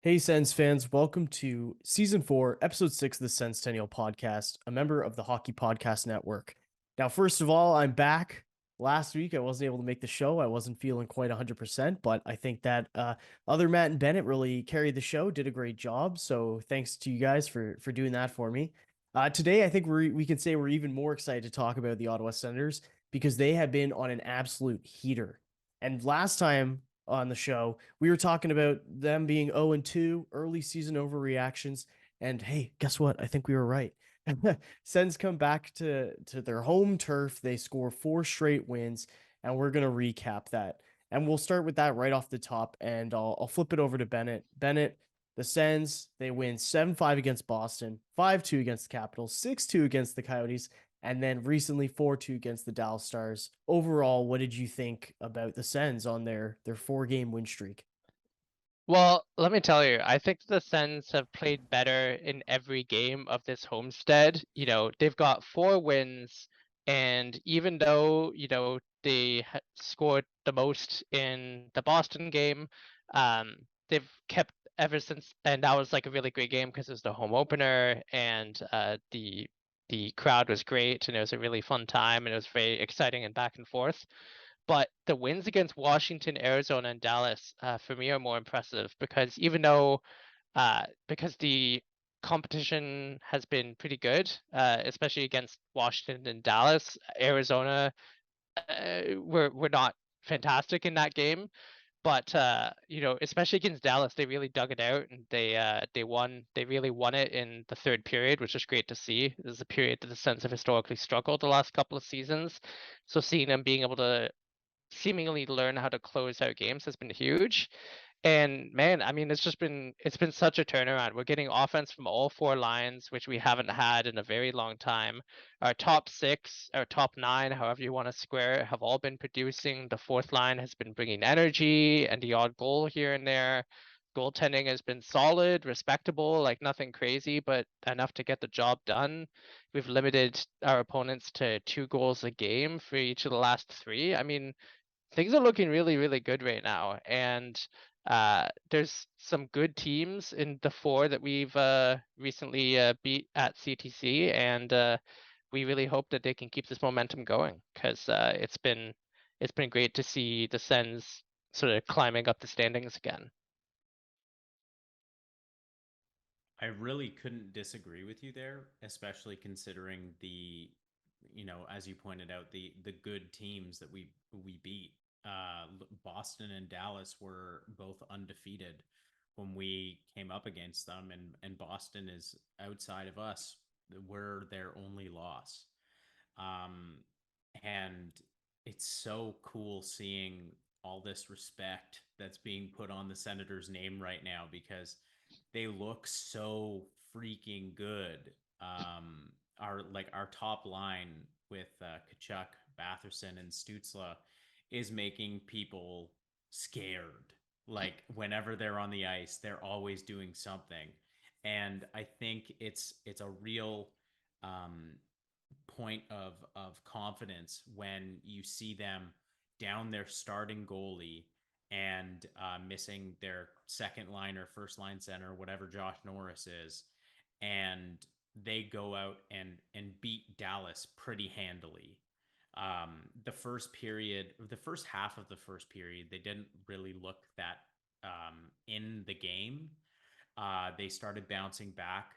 Hey, Sens fans, welcome to Season 4, Episode 6 of the Senstennial Podcast, a member of the Hockey Podcast Network. Now, first of all, I'm back. Last week, I wasn't able to make the show. I wasn't feeling quite 100%, but I think that other Matt and Bennett really carried the show, did a great job. So thanks to you guys for doing that for me. Today, I think we can say we're even more excited to talk about the Ottawa Senators because they have been on an absolute heater. And last time on the show, we were talking about them being 0-2, early season overreactions. And hey, guess what? I think we were right. Sens come back to their home turf. They score four straight wins, and we're gonna recap that. And we'll start with that right off the top. And I'll flip it over to Bennett. Bennett, the Sens, they win 7-5 against Boston, 5-2 against the Capitals, 6-2 against the Coyotes, and then recently 4-2 against the Dallas Stars. Overall, what did you think about the Sens on their four-game win streak? Well, let me tell you, I think the Sens have played better in every game of this homestead. They've got 4 wins, and even though, they scored the most in the Boston game, they've kept ever since, and that was like a really great game because it was the home opener, and the crowd was great, and it was a really fun time, and it was very exciting and back and forth. But the wins against Washington, Arizona, and Dallas, for me, are more impressive because because the competition has been pretty good, especially against Washington and Dallas. Arizona, we're not fantastic in that game, but especially against Dallas, they really dug it out and they won. They really won it in the third period, which is great to see. This is a period that the Sens have historically struggled the last couple of seasons. So seeing them being able to seemingly learn how to close out games has been huge. And man, I mean, it's been such a turnaround. We're getting offense from all 4 lines, which we haven't had in a very long time. Our top 6, our top 9, however you want to square it, have all been producing. The fourth line has been bringing energy and the odd goal here and there. Goaltending has been solid, respectable, like nothing crazy, but enough to get the job done. We've limited our opponents to 2 goals a game for each of the last 3. I mean, things are looking really, really good right now. And there's some good teams in the 4 that we've recently beat at CTC, and we really hope that they can keep this momentum going because it's been great to see the Sens sort of climbing up the standings again. I really couldn't disagree with you there, especially considering as you pointed out, the good teams that we beat. Boston and Dallas were both undefeated when we came up against them, and Boston is outside of us. We're their only loss. Um, and it's so cool seeing all this respect that's being put on the Senator's name right now because they look so freaking good. Our top line with Tkachuk, Batherson, and Stutzla is making people scared. Like whenever they're on the ice, they're always doing something, and I think it's a real um, point of confidence when you see them down their starting goalie and missing their second line or first line center, whatever Josh Norris is, and they go out and beat Dallas pretty handily. The first half of the first period, they didn't really look that in the game. They started bouncing back.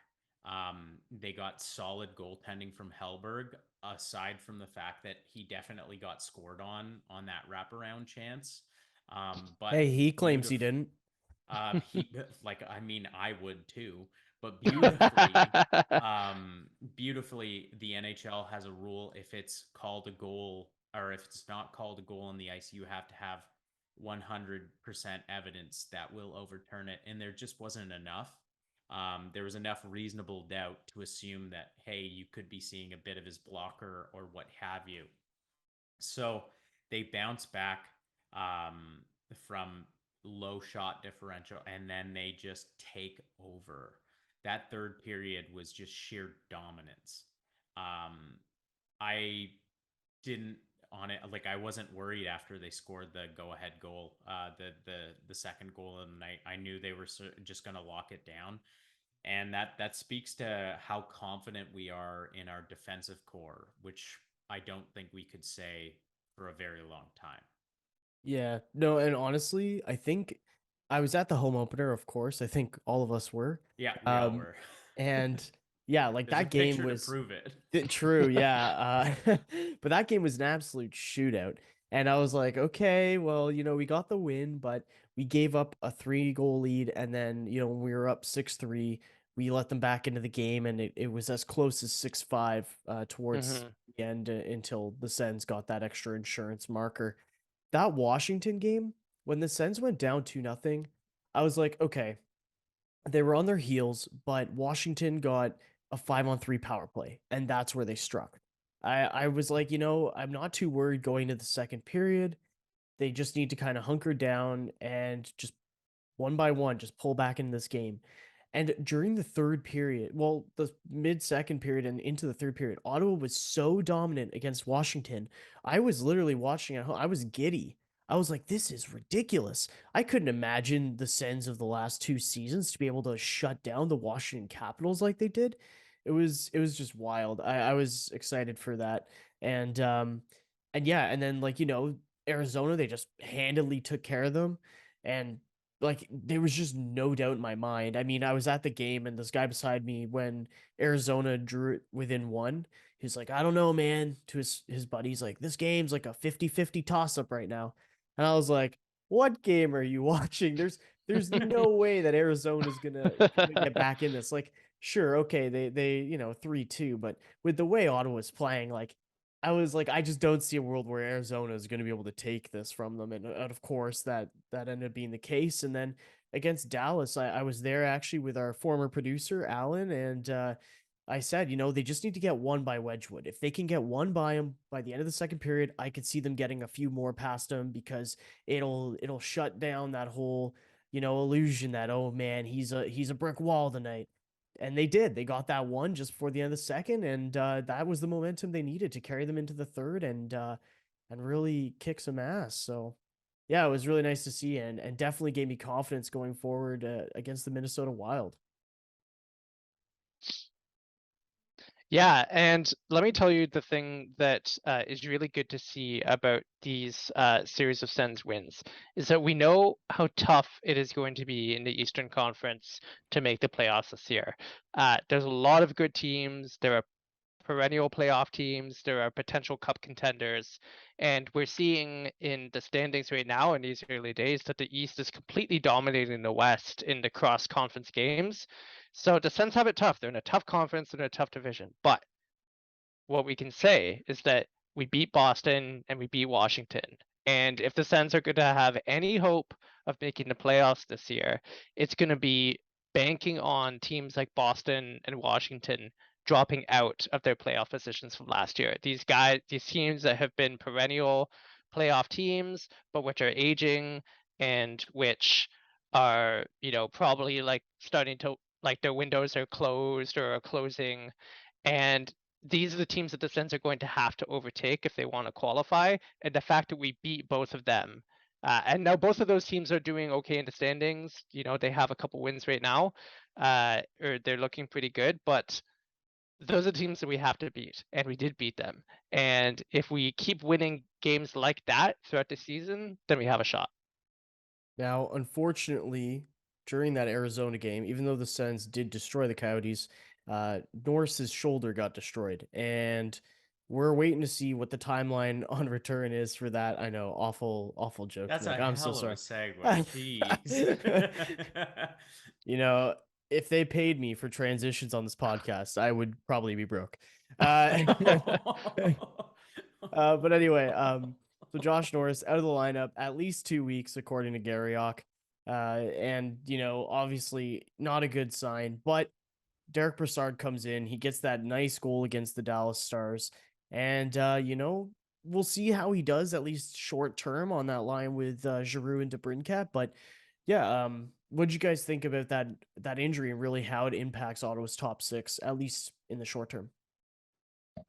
They got solid goaltending from Hellberg, aside from the fact that he definitely got scored on that wraparound chance. But Hey, he claims he beautiful. didn't. He I mean, I would too, but beautifully, the NHL has a rule: if it's called a goal or if it's not called a goal on the ice, you have to have 100% evidence that will overturn it, and there just wasn't enough. There was enough reasonable doubt to assume that, hey, you could be seeing a bit of his blocker or what have you. So they bounce back from low shot differential, and then they just take over. That third period was just sheer dominance. Um, I didn't on it. Like I wasn't worried after they scored the go-ahead goal, the second goal of the night. I knew they were just going to lock it down, and that speaks to how confident we are in our defensive core, which I don't think we could say for a very long time. Yeah, no, and honestly, I think I was at the home opener, of course. I think all of us were. Yeah, we all were. And yeah, like There's a that game picture was to prove it. true, yeah. But that game was an absolute shootout. And I was like, okay, well, we got the win, but we gave up a 3-goal lead. And then, when we were up 6-3, we let them back into the game. And it was as close as 6-5 towards the end until the Sens got that extra insurance marker. That Washington game, when the Sens went down 2-0, I was like, okay, they were on their heels, but Washington got a 5-on-3 power play, and that's where they struck. I was like, I'm not too worried going to the second period. They just need to kind of hunker down and just one by one, just pull back in this game. And during the third period, well, the mid-second period and into the third period, Ottawa was so dominant against Washington. I was literally watching at home. I was giddy. I was like, this is ridiculous. I couldn't imagine the Sens of the last 2 seasons to be able to shut down the Washington Capitals like they did. It was just wild. I was excited for that. And yeah, and then Arizona, they just handily took care of them. And like there was just no doubt in my mind. I mean, I was at the game and this guy beside me when Arizona drew it within one, he's like, I don't know, man, to his buddies, like, this game's like a 50-50 toss-up right now. And I was like, what game are you watching? There's no way that Arizona's gonna get back in this. Like, sure, okay, they 3-2, but with the way Ottawa's playing, like, I was like, I just don't see a world where Arizona is going to be able to take this from them. And of course, that ended up being the case. And then against Dallas, I was there actually with our former producer, Alan. And I said, they just need to get one by Wedgwood. If they can get one by him by the end of the second period, I could see them getting a few more past him because it'll shut down that whole, illusion that, oh man, he's a brick wall tonight. And they did. They got that one just before the end of the second, and that was the momentum they needed to carry them into the third and really kick some ass. So, yeah, it was really nice to see, and definitely gave me confidence going forward against the Minnesota Wild. Yeah, and let me tell you the thing that is really good to see about these series of Sens wins is that we know how tough it is going to be in the Eastern Conference to make the playoffs this year. There's a lot of good teams. There are perennial playoff teams. There are potential cup contenders. And we're seeing in the standings right now in these early days that the East is completely dominating the West in the cross-conference games. So the Sens have it tough. They're in a tough conference, they're in a tough division. But what we can say is that we beat Boston and we beat Washington. And if the Sens are going to have any hope of making the playoffs this year, it's going to be banking on teams like Boston and Washington dropping out of their playoff positions from last year. These teams that have been perennial playoff teams, but which are aging and which are, probably like starting to, like, their windows are closed or are closing. And these are the teams that the Sens are going to have to overtake if they want to qualify. And the fact that we beat both of them, and now both of those teams are doing okay in the standings. They have a couple wins right now, or they're looking pretty good. But those are teams that we have to beat, and we did beat them. And if we keep winning games like that throughout the season, then we have a shot. Now, unfortunately, during that Arizona game, even though the Sens did destroy the Coyotes, Norris's shoulder got destroyed, and we're waiting to see what the timeline on return is for that. I know, awful joke. That's Like, a I'm hell so of sorry. a segue. Jeez. If they paid me for transitions on this podcast, I would probably be broke. But anyway, so Josh Norris out of the lineup at least 2 weeks, according to Garriock. And obviously not a good sign, but Derek Brassard comes in. He gets that nice goal against the Dallas Stars. And, we'll see how he does, at least short term, on that line with Giroux and DeBrincat. But yeah, what did you guys think about that injury and really how it impacts Ottawa's top six, at least in the short term?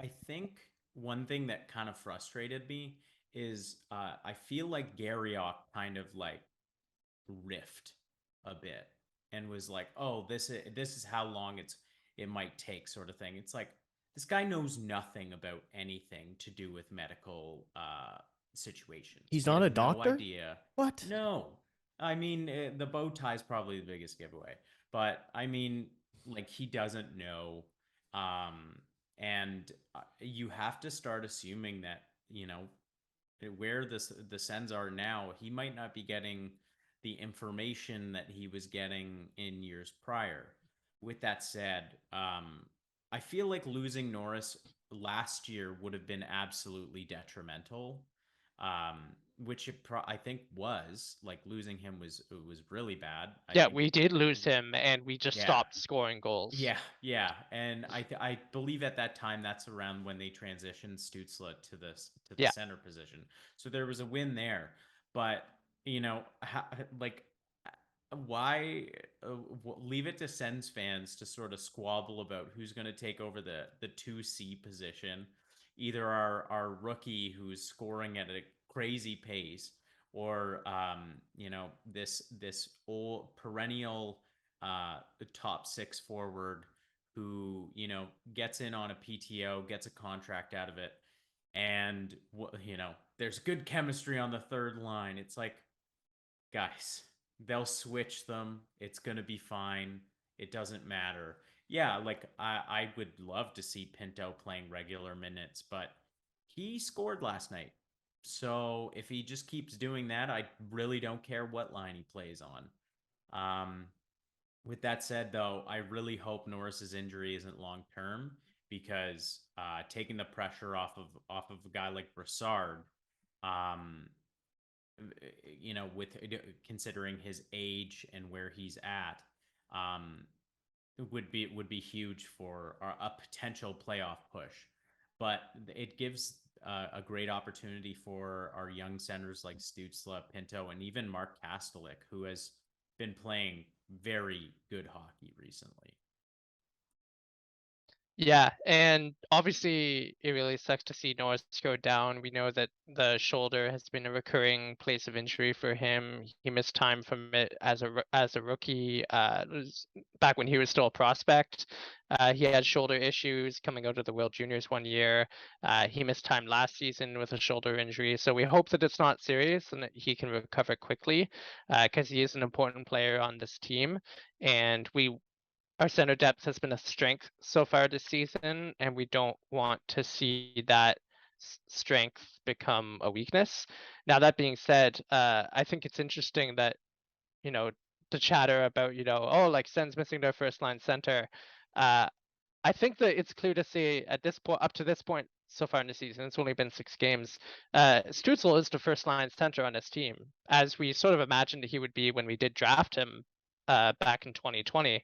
I think one thing that kind of frustrated me is I feel like Garriock kind of like riffed a bit and was like, "Oh, this is how long it might take," sort of thing. It's like this guy knows nothing about anything to do with medical situations. He's He not has a no doctor? idea. What? No, I mean the bow tie is probably the biggest giveaway, but I mean like he doesn't know, and you have to start assuming that where the Sens are now, he might not be getting the information that he was getting in years prior. With that said, I feel like losing Norris last year would have been absolutely detrimental. Which I think was like losing him was really bad. I Yeah, think we did lose him, and we just yeah, stopped scoring goals. yeah, and I believe at that time that's around when they transitioned Stutzla to the Yeah. center position. So there was a win there, but like why leave it to Sens fans to sort of squabble about who's going to take over the 2C position, either our rookie who's scoring at a crazy pace, or this old perennial top six forward who gets in on a PTO, gets a contract out of it, and there's good chemistry on the third line. It's like, guys, they'll switch them. It's gonna be fine. It doesn't matter. Yeah, like I would love to see Pinto playing regular minutes, but he scored last night. So if he just keeps doing that, I really don't care what line he plays on. With that said, though, I really hope Norris's injury isn't long term, because taking the pressure off of a guy like Brassard, um, with considering his age and where he's at, um, would be huge for a potential playoff push. But it gives a great opportunity for our young centers like Stutzla, Pinto, and even Mark Kastelik, who has been playing very good hockey recently. Yeah, and obviously it really sucks to see Norris go down. We know that the shoulder has been a recurring place of injury for him. He missed time from it as a rookie. Back when he was still a prospect. He had shoulder issues coming out of the World Juniors one year. He missed time last season with a shoulder injury. So we hope that it's not serious and that he can recover quickly, because he is an important player on this team, and our center depth has been a strength so far this season, and we don't want to see that strength become a weakness. Now, that being said, I think it's interesting that, the chatter about, oh, like Sens missing their first line center. I think that it's clear to see at this point, up to this point so far in the season, it's only been 6 games. Stützle is the first line center on this team, as we sort of imagined he would be when we did draft him back in 2020.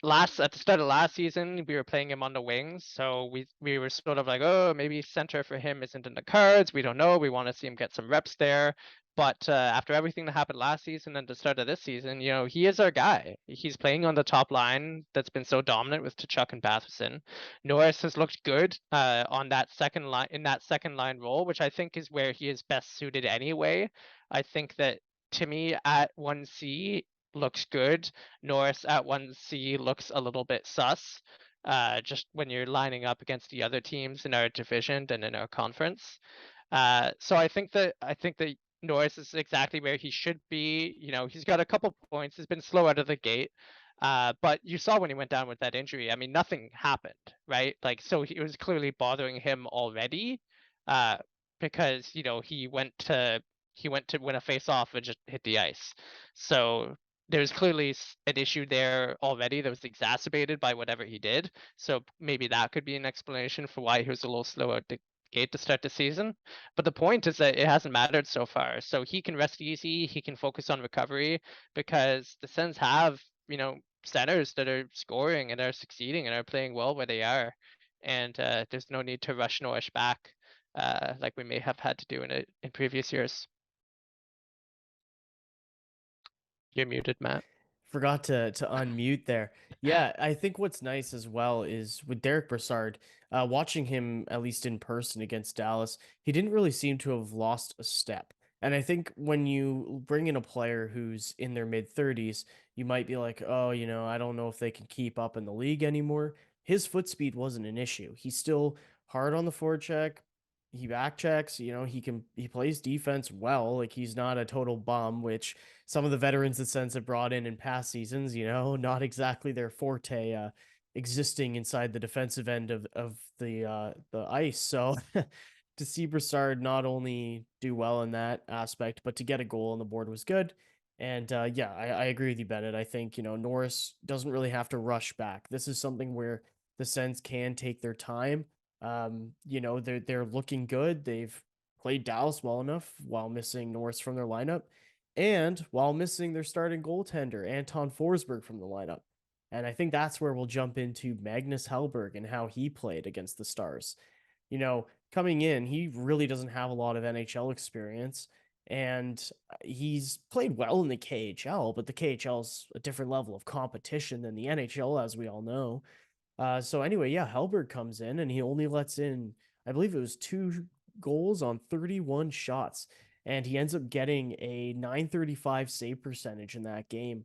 At the start of last season, we were playing him on the wings, so we were sort of like, oh, maybe center for him isn't in the cards. We don't know. We want to see him get some reps there. But after everything that happened last season and the start of this season, he is our guy. He's playing on the top line that's been so dominant with Tkachuk and Batherson. Norris has looked good on that second line role, which I think is where he is best suited anyway. I think that Timmy at 1C looks good. Norris at 1C looks a little bit sus, just when you're lining up against the other teams in our division and in our conference. So I think that Norris is exactly where he should be. He's got a couple points. He's been slow out of the gate. But you saw when he went down with that injury, I mean, nothing happened, right? Like, so it was clearly bothering him already, because, he went to win a face-off and just hit the ice. So there's clearly an issue there already that was exacerbated by whatever he did. So maybe that could be an explanation for why he was a little slow at the gate to start the season. But the point is that it hasn't mattered so far. So he can rest easy. He can focus on recovery, because the Sens have, centers that are scoring and are succeeding and are playing well where they are. And there's no need to rush Norris back like we may have had to do in previous years. You're muted, Matt. Forgot to unmute there. Yeah, I think what's nice as well is with Derek Brassard, watching him at least in person against Dallas, he didn't really seem to have lost a step. And I think when you bring in a player who's in their mid 30s, you might be like, oh, I don't know if they can keep up in the league anymore. His foot speed wasn't an issue. He's still hard on the forecheck. He back checks, he plays defense well. Like he's not a total bum, which some of the veterans that Sens have brought in past seasons, not exactly their forte, existing inside the defensive end of the ice. So to see Broussard not only do well in that aspect, but to get a goal on the board was good. And yeah, I agree with you, Bennett. I think Norris doesn't really have to rush back. This is something where the Sens can take their time. They're looking good. They've played Dallas well enough while missing Norris from their lineup, and while missing their starting goaltender Anton Forsberg from the lineup. And I think that's where we'll jump into Magnus Hellberg and how he played against the Stars. Coming in, he really doesn't have a lot of NHL experience, and he's played well in the KHL, but the KHL is a different level of competition than the NHL, as we all know. So anyway, yeah, Hellberg comes in and he only lets in, I believe it was 2 goals on 31 shots, and he ends up getting a 935 save percentage in that game.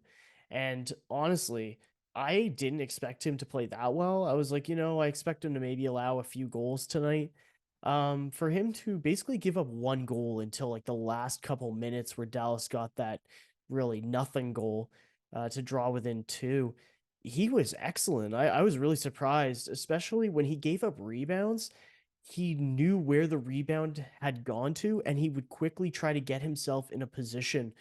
And honestly, I didn't expect him to play that well. I was like, I expect him to maybe allow a few goals tonight. For him to basically give up 1 goal until like the last couple minutes where Dallas got that really nothing goal to draw within 2, he was excellent. I was really surprised, especially when he gave up rebounds. He knew where the rebound had gone to, and he would quickly try to get himself in a position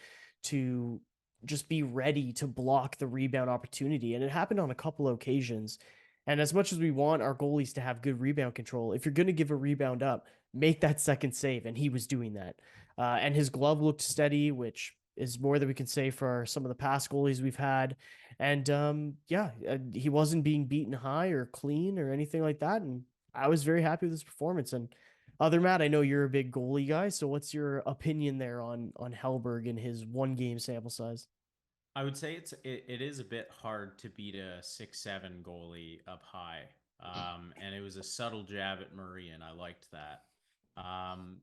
to just be ready to block the rebound opportunity. And it happened on a couple of occasions. And as much as we want our goalies to have good rebound control, if you're going to give a rebound up, make that second save. And he was doing that. And his glove looked steady, which is more than we can say for some of the past goalies we've had. And he wasn't being beaten high or clean or anything like that. And I was very happy with his performance. And other Matt, I know you're a big goalie guy, so what's your opinion there on Hellberg and his 1 game sample size? I would say it is a bit hard to beat a 6'7" goalie up high. And it was a subtle jab at Murray, and I liked that. Um,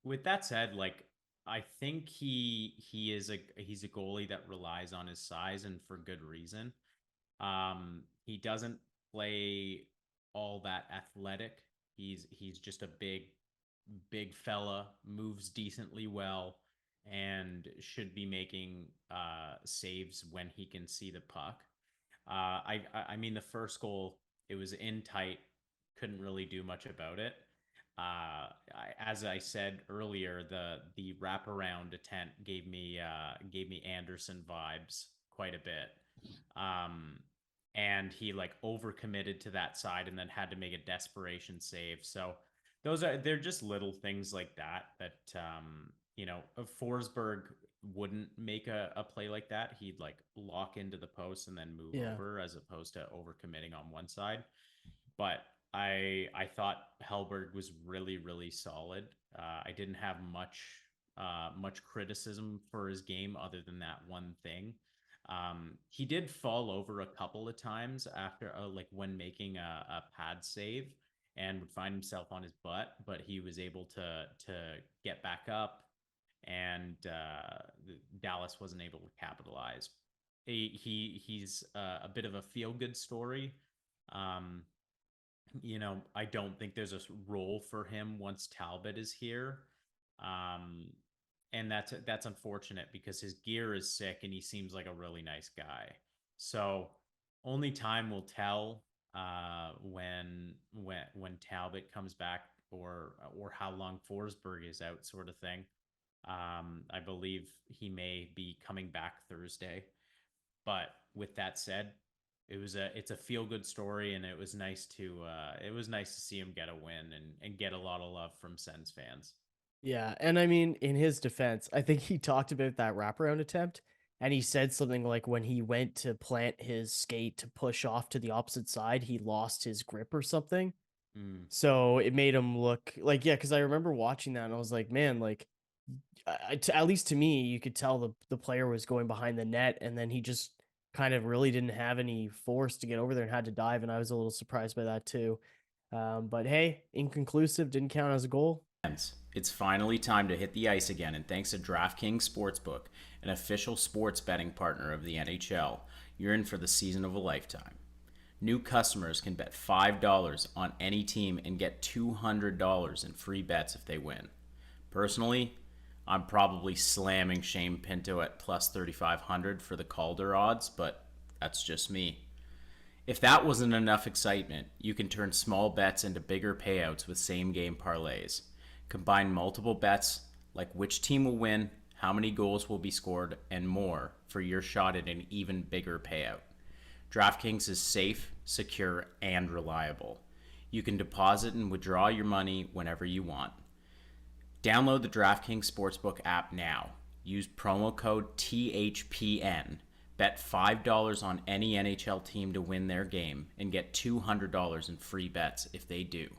with that said, like I think he's a goalie that relies on his size and for good reason. He doesn't play all that athletic. He's just a big fella, moves decently well, and should be making saves when he can see the puck. I mean, the first goal, it was in tight, couldn't really do much about it. As I said earlier, the wraparound attempt gave me Anderson vibes quite a bit. And he like overcommitted to that side and then had to make a desperation save. So they're just little things like that Forsberg wouldn't make a play like that. He'd like lock into the post and then move Yeah. over as opposed to overcommitting on one side. But I thought Hellberg was really really solid. I didn't have much criticism for his game other than that one thing. He did fall over a couple of times after like when making a pad save and would find himself on his butt, but he was able to get back up, and Dallas wasn't able to capitalize. He's a bit of a feel good story. Um, I don't think there's a role for him once Talbot is here. Um, and that's unfortunate because his gear is sick and he seems like a really nice guy. So only time will tell when Talbot comes back or how long Forsberg is out, sort of thing. I believe he may be coming back Thursday. But with that said, it's a feel good story, and it was nice to see him get a win and get a lot of love from Sens fans. Yeah, and I mean, in his defense, I think he talked about that wraparound attempt, and he said something like when he went to plant his skate to push off to the opposite side, he lost his grip or something. Mm. So it made him look like, yeah, because I remember watching that and I was like, man, like, at least to me, you could tell the player was going behind the net, and then he just kind of really didn't have any force to get over there and had to dive, and I was a little surprised by that too. But hey, inconclusive, didn't count as a goal. It's finally time to hit the ice again, and thanks to DraftKings Sportsbook, an official sports betting partner of the NHL, you're in for the season of a lifetime. New customers can bet $5 on any team and get $200 in free bets if they win. Personally, I'm probably slamming Shane Pinto at plus 3,500 for the Calder odds, but that's just me. If that wasn't enough excitement, you can turn small bets into bigger payouts with same-game parlays. Combine multiple bets like which team will win, how many goals will be scored, and more for your shot at an even bigger payout. DraftKings is safe, secure, and reliable. You can deposit and withdraw your money whenever you want. Download the DraftKings Sportsbook app now. Use promo code THPN. Bet $5 on any NHL team to win their game and get $200 in free bets if they do.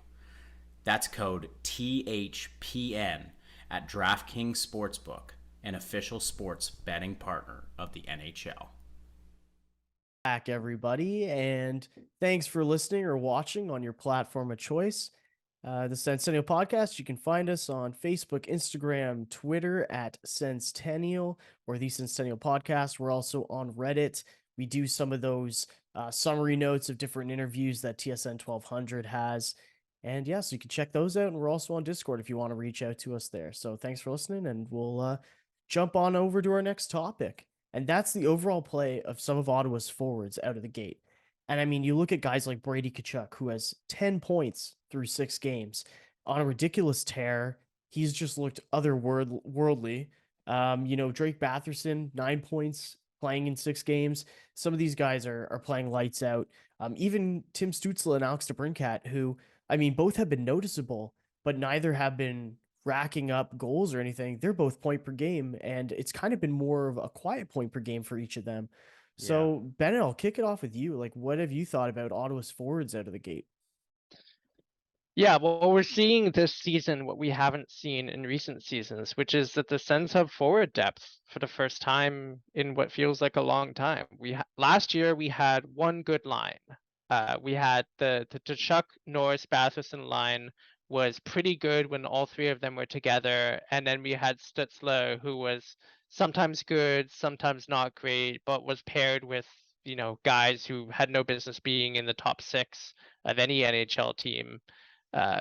That's code THPN at DraftKings Sportsbook, an official sports betting partner of the NHL. Back, everybody, and thanks for listening or watching on your platform of choice. The Senstennial Podcast, you can find us on Facebook, Instagram, Twitter at Senstennial or the Senstennial Podcast. We're also on Reddit. We do some of those summary notes of different interviews that TSN 1200 has. And yeah, so you can check those out. And we're also on Discord if you want to reach out to us there. So thanks for listening, and we'll jump on over to our next topic. And that's the overall play of some of Ottawa's forwards out of the gate. And I mean, you look at guys like Brady Tkachuk, who has 10 points through 6 games on a ridiculous tear. He's just looked otherworldly. Drake Batherson, 9 points playing in 6 games. Some of these guys are playing lights out. Even Tim Stützle and Alex DeBrincat, who, I mean, both have been noticeable, but neither have been racking up goals or anything. They're both point per game, and it's kind of been more of a quiet point per game for each of them. So, Bennett, I'll kick it off with you. Like, what have you thought about Ottawa's forwards out of the gate? Yeah, well, we're seeing this season what we haven't seen in recent seasons, which is that the Sens have forward depth for the first time in what feels like a long time. Last year we had one good line. We had the Tkachuk, Norris, Batherson line was pretty good when all three of them were together, and then we had Stützle, who was sometimes good, sometimes not great, but was paired with guys who had no business being in the top 6 of any NHL team.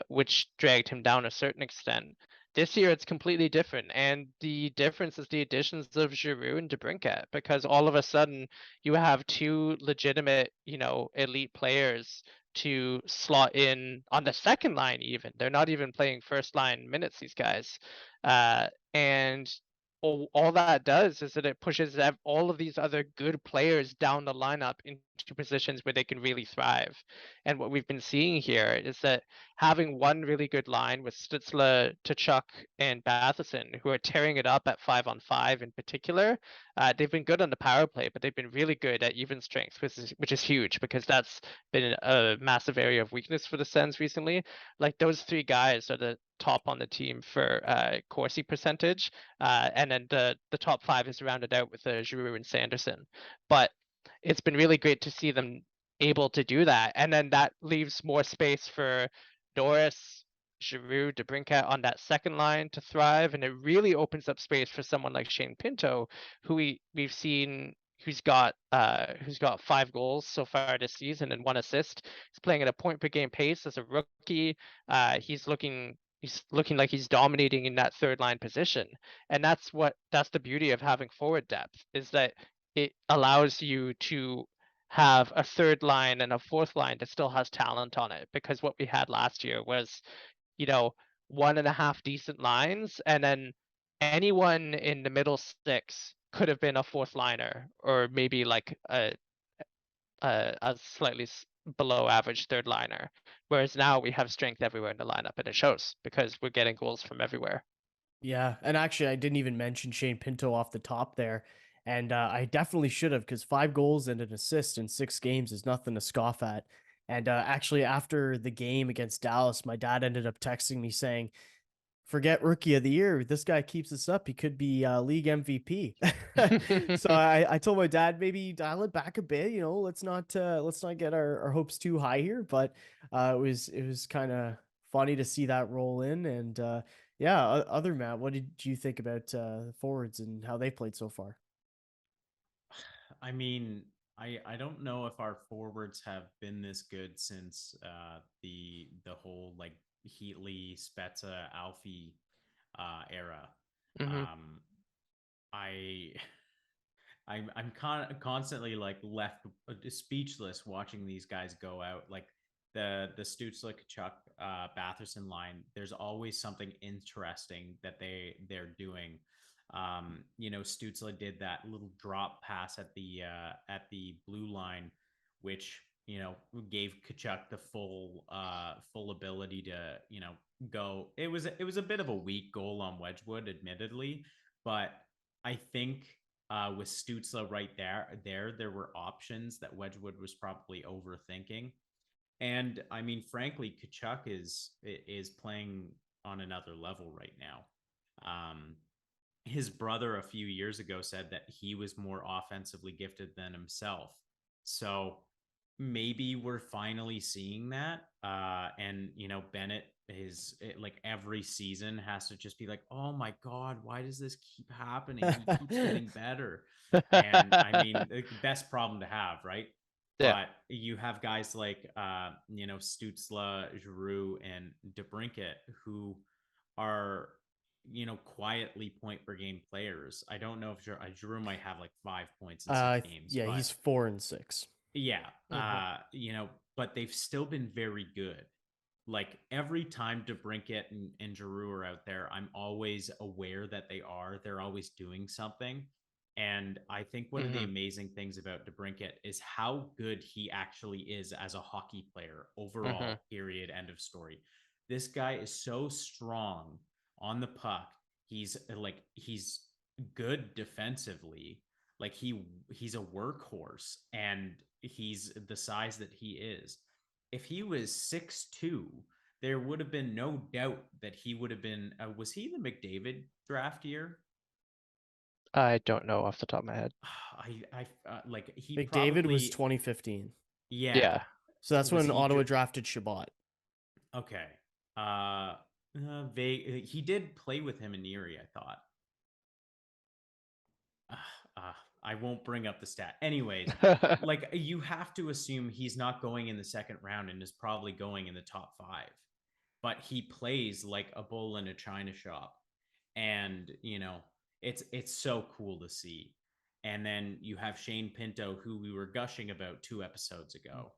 Which dragged him down a certain extent. This year, it's completely different, and the difference is the additions of Giroux and DeBrincat, because all of a sudden you have 2 legitimate, elite players to slot in on the second line. Even they're not even playing first line minutes, these guys, and all that does is that it pushes all of these other good players down the lineup into positions where they can really thrive. And what we've been seeing here is that having one really good line with Stützle, Tkachuk, and Batherson, who are tearing it up at 5-on-5 in particular, they've been good on the power play, but they've been really good at even strength, which is huge, because that's been a massive area of weakness for the Sens recently. Like, those 3 guys are the top on the team for Corsi percentage, and then the top 5 is rounded out with Giroux and Sanderson. But it's been really great to see them able to do that, and then that leaves more space for Norris, Giroux, DeBrincat on that second line to thrive, and it really opens up space for someone like Shane Pinto, who we've seen who's got 5 goals so far this season and 1 assist. He's playing at a point per game pace as a rookie. He's looking like he's dominating in that third line position, and that's the beauty of having forward depth, is that it allows you to have a third line and a fourth line that still has talent on it, because what we had last year was 1.5 decent lines, and then anyone in the middle 6 could have been a fourth liner, or maybe like a slightly below average third liner, whereas now we have strength everywhere in the lineup, and it shows because we're getting goals from everywhere. Yeah, and actually, I didn't even mention Shane Pinto off the top there, and I definitely should have, because 5 goals and an assist in 6 games is nothing to scoff at. And actually, after the game against Dallas, my dad ended up texting me saying, forget rookie of the year. This guy keeps this up, he could be league MVP. So I told my dad, maybe dial it back a bit. Let's not get our hopes too high here. But it was kind of funny to see that roll in. And yeah, other Matt, what did you think about the forwards and how they played so far? I mean, I don't know if our forwards have been this good since the whole like Heatley, Spezza, Alfie era. Mhm. I I'm constantly like left speechless watching these guys go out. Like the Stützle, Tkachuk, Batherson line. There's always something interesting that they're doing. Stützle did that little drop pass at the blue line, which gave Tkachuk the full ability to go. It was a bit of a weak goal on Wedgwood, admittedly, but I think with Stützle right there were options that Wedgwood was probably overthinking. And I mean, frankly, Tkachuk is playing on another level right now. His brother a few years ago said that he was more offensively gifted than himself. So maybe we're finally seeing that. And Bennett is like every season has to just be like, oh my God, why does this keep happening? He keeps getting better. And I mean, the best problem to have, right? Yeah. But you have guys like Stützle, Giroux, and DeBrincat who are quietly point per game players. I don't know if Giroux might have like 5 points in 6 games. Yeah, but he's 4 and 6. yeah, but they've still been very good. Like every time DeBrincat and Giroux are out there, I'm always aware that they're always doing something. And I think one of the amazing things about DeBrincat is how good he actually is as a hockey player overall, period, end of story. This guy is so strong on the puck. He's good defensively. Like he's a workhorse, and he's the size that he is. If he was 6'2", there would have been no doubt that he would have been. Was he the McDavid draft year? I don't know off the top of my head. I like he McDavid was probably 2015. yeah. Yeah. So that's Was when he Ottawa drafted Shabbat. Okay. He did play with him in Erie, I thought. I won't bring up the stat. Anyways, like you have to assume he's not going in the second round and is probably going in the top 5. But he plays like a bull in a china shop. And, it's so cool to see. And then you have Shane Pinto, who we were gushing about 2 episodes ago.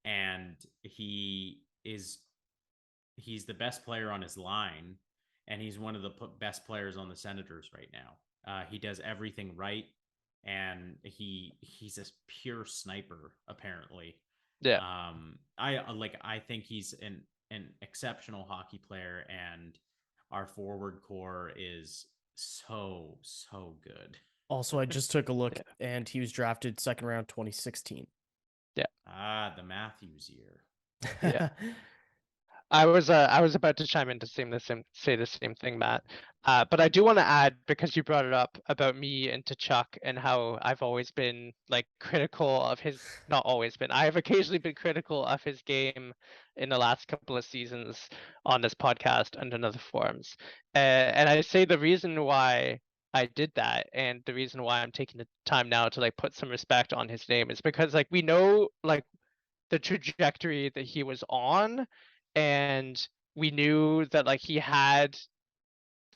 And he's the best player on his line, and he's one of the best players on the Senators right now. He does everything right, and he's a pure sniper, apparently. Yeah. I think he's an exceptional hockey player, and our forward core is so good. Also, I just took a look, and he was drafted second round 2016. Yeah. The Matthews year. Yeah. I was about to chime in to say the same thing, Matt. But I do want to add, because you brought it up about me and Tkachuk and how I've always been like critical of his, not always been, I have occasionally been critical of his game in the last couple of seasons on this podcast and in other forums. And I say the reason why I did that, and the reason why I'm taking the time now to like put some respect on his name, is because like we know like the trajectory that he was on, and we knew that like he had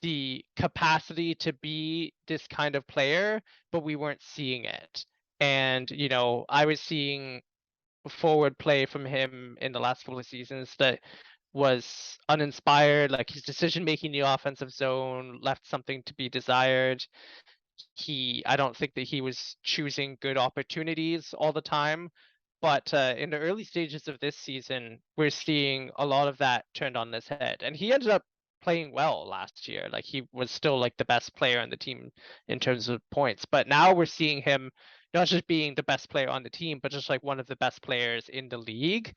the capacity to be this kind of player, but we weren't seeing it. And I was seeing forward play from him in the last couple of seasons that was uninspired. Like his decision making in the offensive zone left something to be desired. I don't think that he was choosing good opportunities all the time. But in the early stages of this season, we're seeing a lot of that turned on its head. And he ended up playing well last year. Like he was still like the best player on the team in terms of points. But now we're seeing him not just being the best player on the team, but just like one of the best players in the league.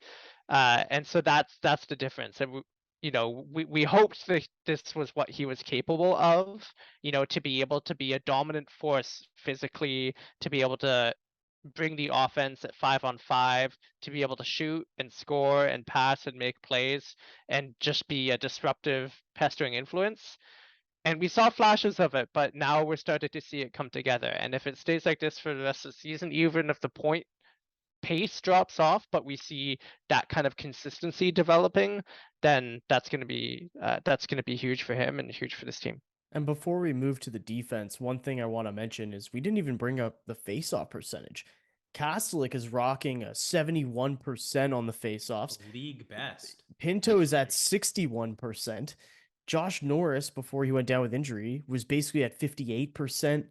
And so that's the difference. And we hoped that this was what he was capable of, to be able to be a dominant force physically, to be able to bring the offense at 5-on-5, to be able to shoot and score and pass and make plays and just be a disruptive, pestering influence. And we saw flashes of it, but now we're starting to see it come together. And if it stays like this for the rest of the season, even if the point pace drops off, but we see that kind of consistency developing, then that's going to be huge for him and huge for this team. And before we move to the defense, one thing I want to mention is we didn't even bring up the faceoff percentage. Kastelik is rocking a 71% on the faceoffs. League best. Pinto is at 61%. Josh Norris, before he went down with injury, was basically at 58%.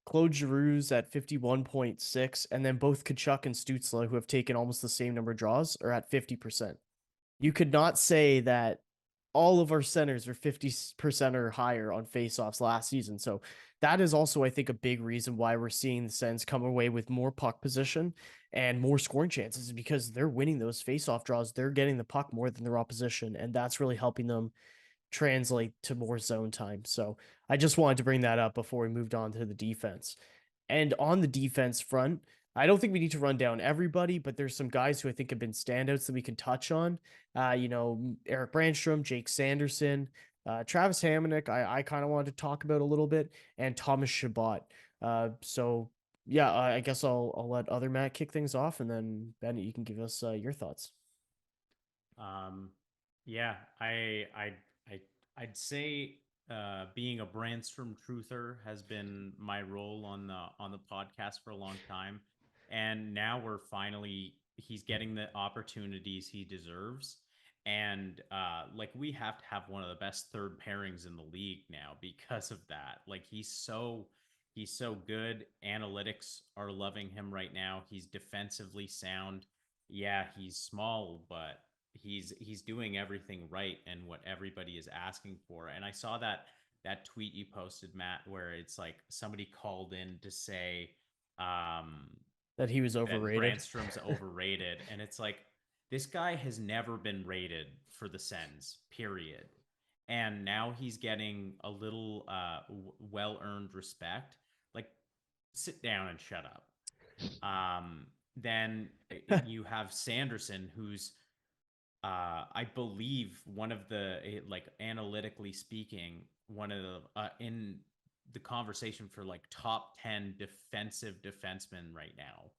Claude Giroux's at 51.6%. And then both Tkachuk and Stützle, who have taken almost the same number of draws, are at 50%. You could not say that all of our centers are 50% or higher on faceoffs last season. So that is also, I think, a big reason why we're seeing the Sens come away with more puck position and more scoring chances, because they're winning those faceoff draws. They're getting the puck more than their opposition, and that's really helping them translate to more zone time. So I just wanted to bring that up before we moved on to the defense. And on the defense front, I don't think we need to run down everybody, but there's some guys who I think have been standouts that we can touch on. Eric Brandstrom, Jake Sanderson, Travis Hamonic, I kind of wanted to talk about a little bit, and Thomas Chabot. I guess I'll let other Matt kick things off, and then Bennett, you can give us your thoughts. I'd say being a Brandstrom truther has been my role on the podcast for a long time, and now he's getting the opportunities he deserves, and we have to have one of the best third pairings in the league now because of that. He's so good. Analytics are loving him right now. He's defensively sound. Yeah, he's small, but he's doing everything right and what everybody is asking for. And I saw that tweet you posted, Matt, where it's like somebody called in to say that he was overrated. Brandstrom's overrated. And it's like, this guy has never been rated for the Sens, period. And now he's getting a little well-earned respect. Sit down and shut up. Then you have Sanderson, who's I believe one of the, analytically speaking, one of the in the conversation for top 10 defensive defensemen right now.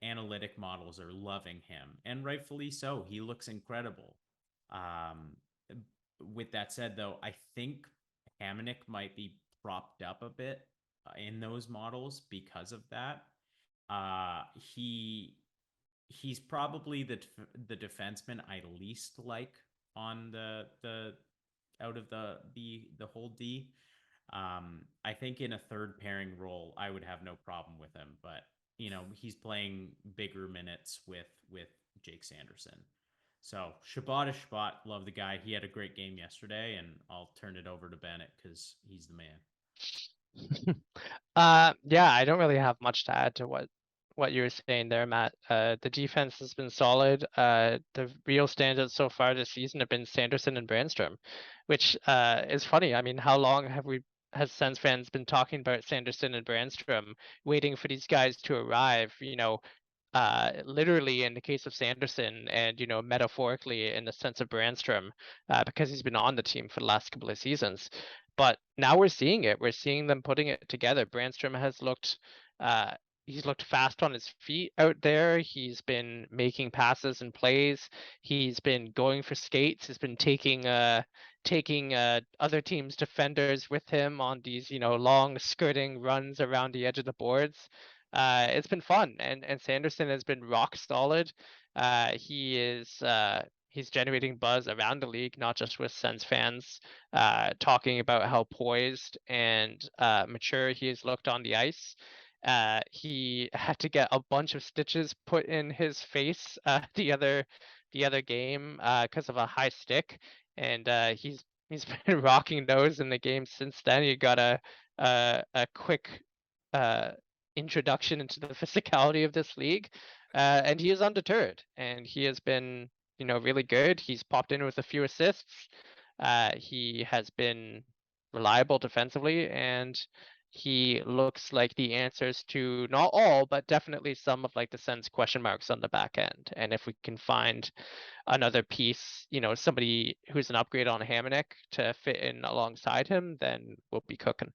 Analytic models are loving him, and rightfully so. He looks incredible. With that said, though, I think Hamonic might be propped up a bit in those models because of that. He's probably the defenseman I least like on the out of the whole D. I think in a third pairing role, I would have no problem with him, but he's playing bigger minutes with Jake Sanderson. So Chabot is Chabot. Love the guy. He had a great game yesterday, and I'll turn it over to Bennett because he's the man. I don't really have much to add to what you were saying there, Matt. The defense has been solid. The real standouts so far this season have been Sanderson and Brandstrom, which is funny. I mean, how long has Sens fans been talking about Sanderson and Brandstrom, waiting for these guys to arrive? Literally in the case of Sanderson, and metaphorically in the sense of Brandstrom, because he's been on the team for the last couple of seasons. But now we're seeing it. We're seeing them putting it together. Brandstrom has looked he's looked fast on his feet out there. He's been making passes and plays. He's been going for skates. He's been taking other teams' defenders with him on these long skirting runs around the edge of the boards. It's been fun, and Sanderson has been rock solid. He's generating buzz around the league, not just with Sens fans, talking about how poised and mature he has looked on the ice. He had to get a bunch of stitches put in his face the other game because of a high stick, and he's been rocking those in the game since then. He got a quick introduction into the physicality of this league, and he is undeterred, and he has been really good. He's popped in with a few assists. He has been reliable defensively, and he looks like the answers to not all, but definitely some of like the Sens question marks on the back end. And if we can find another piece, somebody who's an upgrade on Hamonic to fit in alongside him, then we'll be cooking.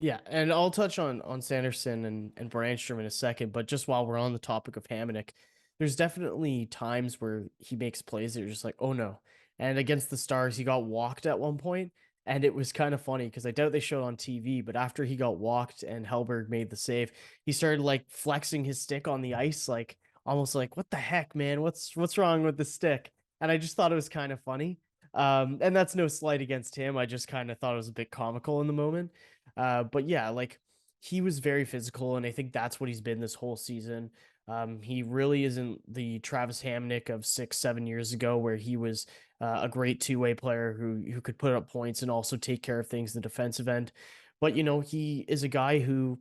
Yeah, and I'll touch on Sanderson and Brandstrom in a second, but just while we're on the topic of Hamonic, there's definitely times where he makes plays that you're just like, oh no. And against the Stars, he got walked at one point, and it was kind of funny because I doubt they showed on TV, but after he got walked and Hellberg made the save, he started like flexing his stick on the ice, like almost like, what the heck, man? What's wrong with the stick? And I just thought it was kind of funny. And that's no slight against him. I just kind of thought it was a bit comical in the moment. But yeah, like he was very physical, and I think that's what he's been this whole season. He really isn't the Travis Hamonic of 6-7 years ago, where he was a great two-way player who could put up points and also take care of things in the defensive end. But he is a guy who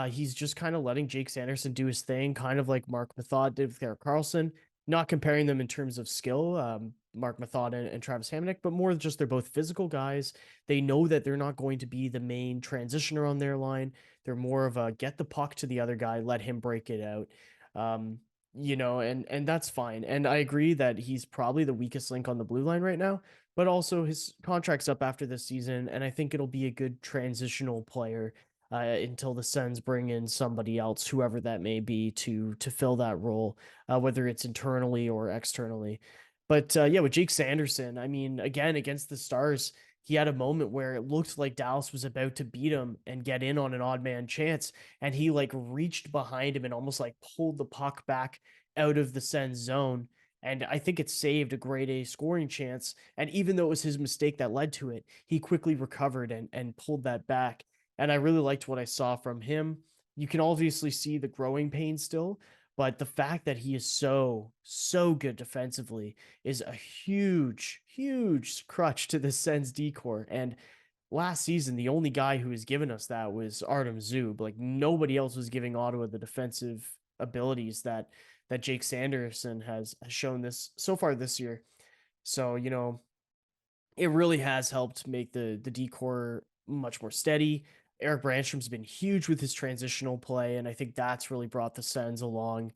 he's just kind of letting Jake Sanderson do his thing, kind of like Mark Method did with Erik Karlsson. Not comparing them in terms of skill, Mark Method and Travis Hamonic, but more just they're both physical guys. They know that they're not going to be the main transitioner on their line. They're more of a get the puck to the other guy, let him break it out. And that's fine. And I agree that he's probably the weakest link on the blue line right now, but also his contract's up after this season, and I think it'll be a good transitional player until the Sens bring in somebody else, whoever that may be, to fill that role, whether it's internally or externally. But yeah, with Jake Sanderson, I mean, again, against the Stars, he had a moment where it looked like Dallas was about to beat him and get in on an odd man chance, and he like reached behind him and almost like pulled the puck back out of the Sens zone. And I think it saved a grade A scoring chance. And even though it was his mistake that led to it, he quickly recovered and pulled that back. And I really liked what I saw from him. You can obviously see the growing pains still, but the fact that he is so good defensively is a huge crutch to the Sens decor. And last season, the only guy who has given us that was Artem Zub. Like nobody else was giving Ottawa the defensive abilities that Jake Sanderson has shown this so far this year. So, it really has helped make the decor much more steady. Erik Brandstrom's been huge with his transitional play, and I think that's really brought the Sens along.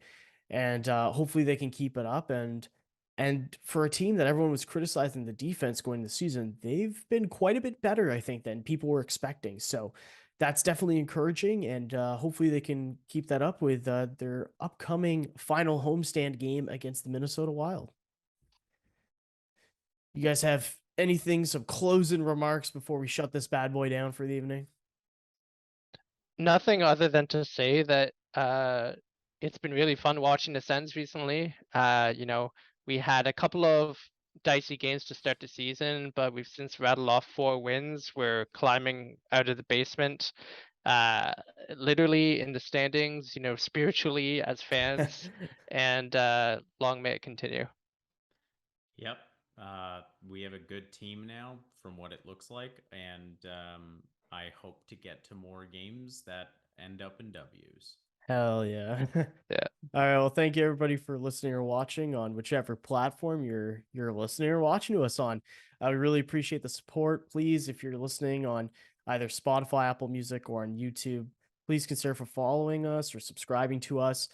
And hopefully they can keep it up. And for a team that everyone was criticizing the defense going into the season, they've been quite a bit better, I think, than people were expecting. So that's definitely encouraging, and hopefully they can keep that up with their upcoming final homestand game against the Minnesota Wild. You guys have anything, some closing remarks before we shut this bad boy down for the evening? Nothing other than to say that it's been really fun watching the Sens recently. We had a couple of dicey games to start the season, but we've since rattled off 4 wins. We're climbing out of the basement, literally in the standings, spiritually as fans, and long may it continue. Yep. We have a good team now from what it looks like, and I hope to get to more games that end up in W's. Hell yeah. Yeah. All right. Well, thank you everybody for listening or watching on whichever platform you're listening or watching to us on. We really appreciate the support. Please, if you're listening on either Spotify, Apple Music, or on YouTube, please consider for following us or subscribing to us.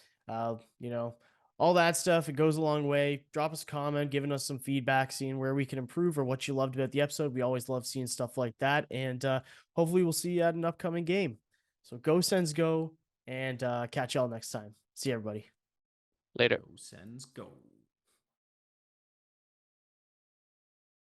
All that stuff, it goes a long way. Drop us a comment, giving us some feedback, seeing where we can improve or what you loved about the episode. We always love seeing stuff like that. And hopefully we'll see you at an upcoming game. So go Sens go, and catch y'all next time. See you, everybody. Later. Go Sens go.